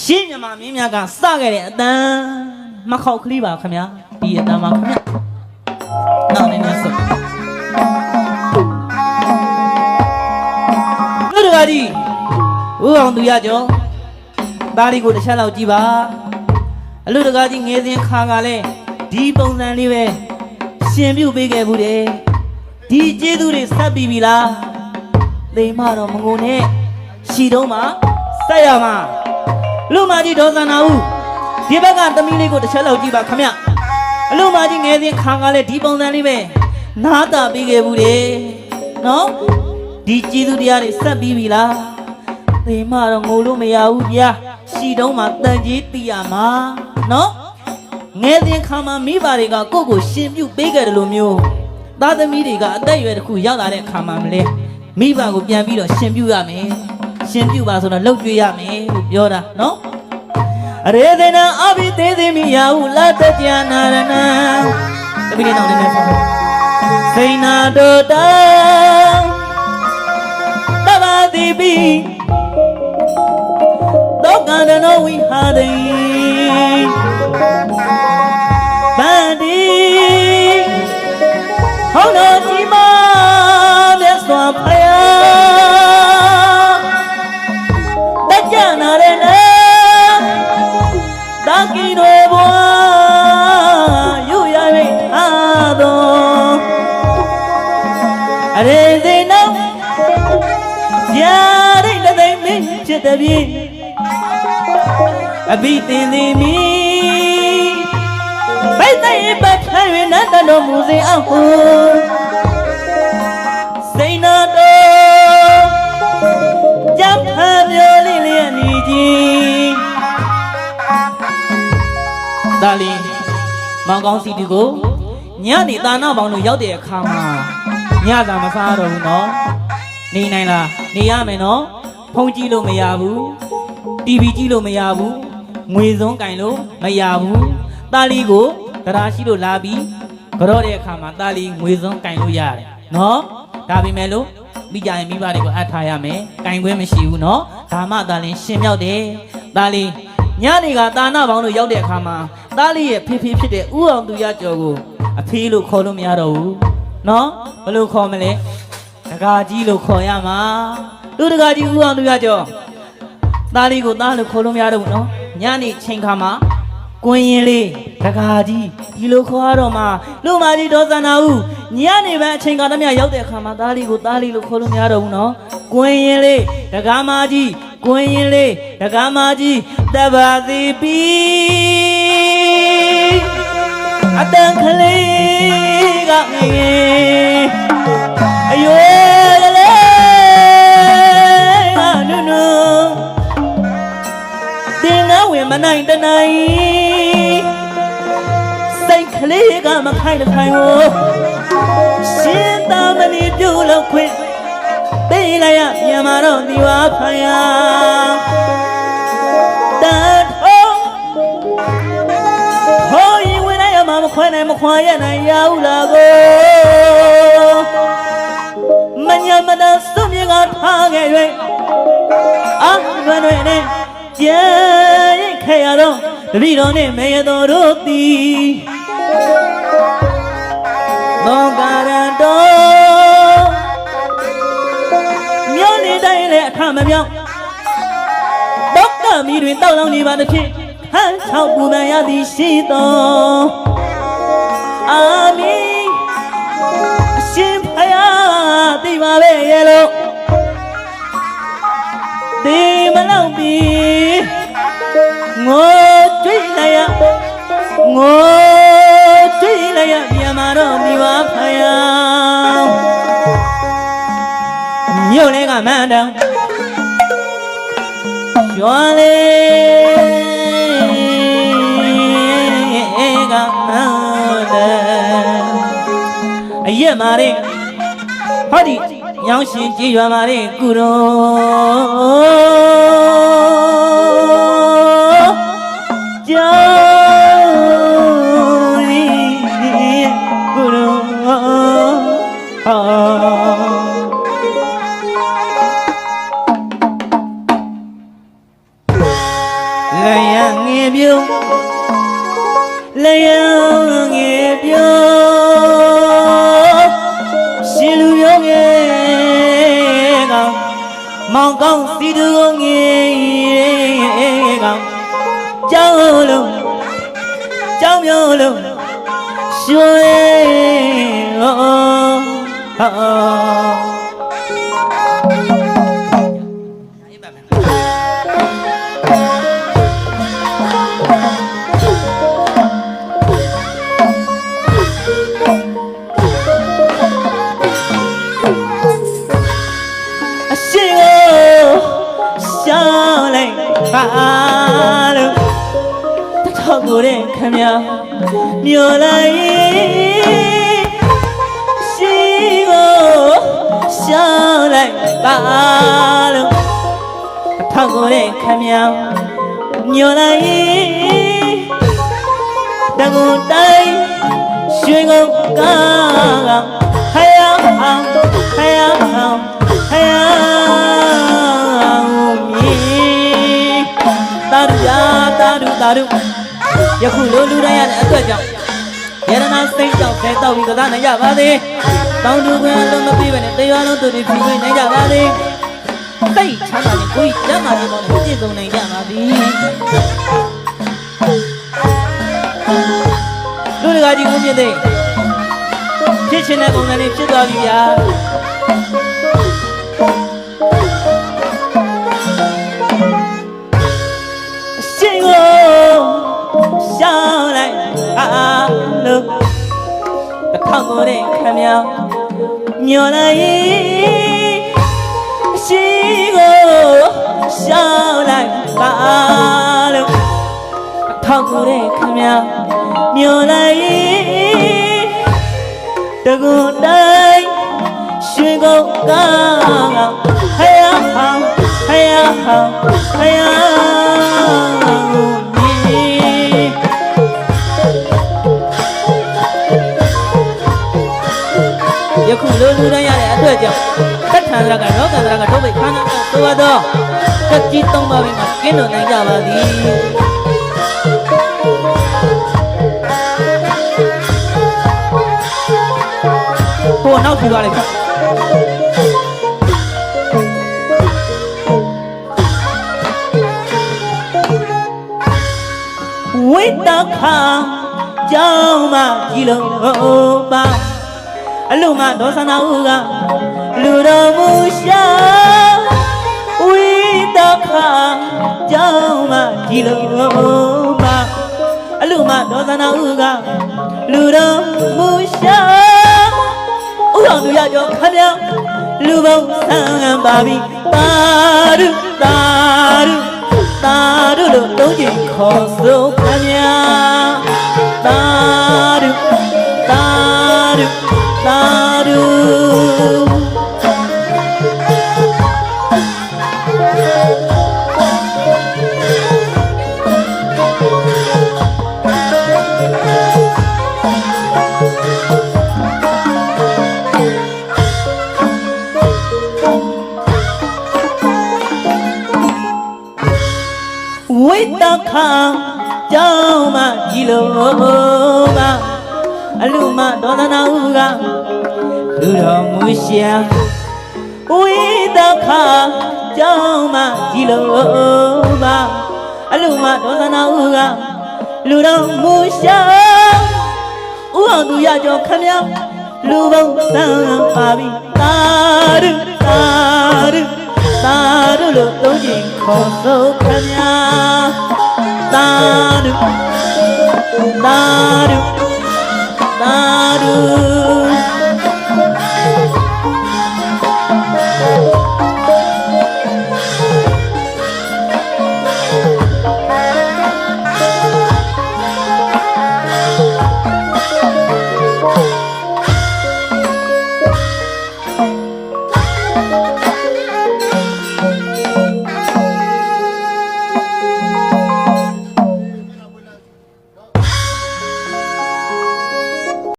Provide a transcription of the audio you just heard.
ရှင်းမြမာမင်းများကစခဲ့တဲ့အတန်းမခောက်ကလေးပါခင်ဗျာဒီအတန်းမှာခင်ဗျာနောက်နေနေစို့လူတကာကြီးဦးအောင်သူရကျော်သားလေးကိုတစ်ချက်လောက်ကြည့်ပါအလူတကာကြီးငယ်စဉ်ခါကလည်းဒီပုံစံလေးပဲရှင်ပြုတ်ပေးခဲ့ဘူးတယ်ဒီကျေးဇူးတွေဆက်ပြီးပြီလားသိမတော့မငုံနဲ့ရှီတုံးမှာဆက်ရမှာလူမကြီးဒေါ်စန္နာဦးဒီဘက်ကသမီးလေးကိုတစ်ချက်လောက်ကြည့်ပါခမအလူမကြီးငယ်စဉ်ခါကလည်းဒီပုံစံလေးပဲနားတာပေးခဲ့ဘူးတယ်နော်ဒီကျေးဇူးတရားတွေဆက်ပြီးပြီလားသိမတော့ငိုလို့မရဘူးဗျာရှီတုံးမှာတန်ကြီးတီးရမှာနော်ငယ်စဉ်ခါမှာမိဘတွေကကိုယ့်ကိုရှင်ပြုတ်ပေးခဲ့တယ်လို့မျိုးသားသမီးတွေကအသက်အရွယ်တစ်ခုရောက်လာတဲ့အခါမှာမလဲမိဘကိုပြန်ပြီးတော့ရှင်ပြုတ်ရမယ်ရှင်ပြုတ်ပါဆိုတော့လှုပ်ကြွေးရမယ်လို့ပြောတာနော်ရေသေနာအဘိသေသေမိယဟုလတ္တကြနာရဏတပိလေးနောက်နေနေဆိုစိန်နာတောတံတဘာတိပိသောကန္တနောဝိဟာတိဗန္တိဟောတော်ကြီးမမြတ်စွာဘုရားတကြနာရဏတာကီတွေဘွားယူရရိအားတော်အရေစိနောဇာရိတသိမင်းဖြစ်တဲ့ပြီအဘိသင်သည်မိဘိသိပတ်ထရွေနတ်တော်မူစေအောင်ဟုစိန်နာတော်ကြံဖန်မျိုးလေးလျက်နေကြီးဒါလီမောင်ကောင်းစီတူကိုညနေတာနာပေါင်းတို့ရောက်တဲ့အခါမှာညသာမစားတော့ဘူးနော်နေနိုင်လားနေရမယ်နော်ဖုန်းကြည့်လို့မရဘူးတီဗီကြည့်လို့မရဘူးငွေစုံကင်လို့မရဘူးတာလီကိုတရားရှိလို့လာပြီးကြော့တဲ့အခါမှာတာလီငွေစုံကင်လို့ရတယ်နော်ဒါပေမဲ့လို့မိကြရင်မိဘတွေကိုအပ်ထားရမယ်ကင်ခွင့်မရှိဘူးနော်ဒါမှတာလီရှင်မြောက်တယ်တာလီညနေကတာနာပေါင်းတို့ရောက်တဲ့အခါမှာတာလီရဲ့ဖေဖေဖြစ်တဲ့ဦးအောင်သူရကျော်ကိုအဖေးလို့ခေါ်လို့မရတော့ဘူးနော်ဘယ်လိုခေါ်မလဲတကာကြီးလို့ခေါ်ရမှာသူတကာကြီးဦးအောင်သူရကျော်သားလေးကိုသားလို့ခေါ်လို့မရတော့ဘူးနော်ညနေချိန်ခါမှာကွင်းရင်လေးတကာကြီးဒီလိုခေါ်ရတော့မှလူမကြီးဒေါ်စန္နာဦးညနေပဲအချိန်ကတည်းကရောက်တဲ့အခါမှာသားလေးကိုသားလေးလို့ခေါ်လို့မရတော့ဘူးနော်ကွင်းရင်လေးတကာမကြီးကွင်းရင်လေးတကာမကြီးတဘာစီပီအတန်ကလေးကငယ်အယွယ်လေးနုနုတင်ငါဝင်မနိုင်တနိုင်စိတ်ကလေးကမခိုင်တခိုင်ဟိုရှင်သာမဏေပြုလို့ခွင့်ပေးလိုက်ရပြန်มาတော့ဒီဝါဖန်ရတန်ထုံးဟိုရင်ဝင်လိုက်ရမှာမခွဲနိုင်မခွာရနိုင်ရဘူးလားကိုမညမတစွန့်မြေကထားခဲ့၍အာလွယ်လွယ်နဲ့ကြဲရိတ်ခဲ့ရတော့တပည့်တော်နဲ့မေရတော်တို့သည်သောကရံတော်မြို့နေတိုင်းလည်းအခမမြောက်တောကမီတွင်တောက်လောင်နေပါသဖြင့်ဟန်ချောက်ပူပန်ရသည်ရှိတော်အာမင်အရှင်ဖယားသိပါပဲရဲ့လို့ဒီမလောက်ပြီငိုကြွေးလိုက်ရငိုကြွေးလိုက်ရပြန်มาတော့ဒီပါဖယားမြို့လေးကမန်းတောင်ရွာလေးကမန်းတောင်အရက်မာတဲ့ဟောဒီညောင်းရှင်ကြည်ရွာမာတဲ့ကုတော်ကျောင်းလေးကုတော်လ Layang ngebiu Layang ngebiu Silu yo nge gao Mau gao si du nge gao Chao lu Chao miu lu Shui Cô đến khám nhau nhiều lại xin ô sao lại ba lưng thằng cô đến khám nhau nhiều lại đang ngồi đây suy ngẫm cả hay áo hay áo hay áo mi ta duယခုလိုလူတိုင်းရတဲ့အတွက်ကြောင့်ယရနာစိတ်ကြောင့်ဆဲတော့ပြီးကစားနိုင်ကြပါသေးတောင်းတူခွင့်လုံးမပြည့်ပဲနဲ့တရားလုံးတို့တွေဖြူခွင့်နိုင်ကြပါသေးစိတ်ချမ်းသာခြင်းကိုယ်ကျမ်းမာခြင်းပေါင်းနဲ့ပြည့်စုံနိုင်ကြပါသည်လူတကာကြီးဦးမြင့်သိဖြစ်ချင်တဲ့ပုံစံလေးဖြစ်သွားပြီဗျာရှင်ကိုရှောင်းလိုက်အားလုံးတစ်ထောင်ကိုတဲ့ခမမြောင်ညော်လိုက်ရှိကိုရှောင်းလိုက်အားလုံးတစ်ထောင်ကိုတဲ့ခမမြောင်ညော်လိုက်တကူတိုင်းရွှေကုန်းကောင်းဟဲ့ဟောင်းဟဲ့ဟောင်းဟဲ့ယခုလိုလူတိုင်းရတဲ့အတွက်ကြောင့်သတ်ထန်ရကရောကန္တရာကထုတ်ပိတ်ခန္ဓာကသို့သောတက်ကြီးသုံးပါးပြီးမှကင်းလွန်နိုင်ကြပါသည်ဟိုနောက်ထီပါလိုက်ဝိတ္တခါကြောင်းမကြီးလုံးပါအလူမဒေါသနာဟုကလူတော်မူရှာဝိတခါကြောင်းမဒီလိုမအလူမဒေါသနာဟုကလူတော်မူရှာဥတော်သူရကြောခမလူပေါင်းဆန်းပါပြီတာရုတာရုတာရုလို့သုံးချိန်ခေါ်ဆိုခမတာရုတာရုတာရုဝိတ္တခါကြောင်းမကြီးလို့ပါအလူမဒေါသနာဟုကလူတော်မူရှာဝိတ္တခါကြောင်းမကြီးလို့ပါအလူမဒေါသနာဟုကလူတော်မူရှာဥအောင်သူရကြောခမလူပေါင်းသန်းပါပြီတာရုတာရုတာရုလို့သုံးချိန်ခေါ်ဆိုခမတာရုတာရုတာရု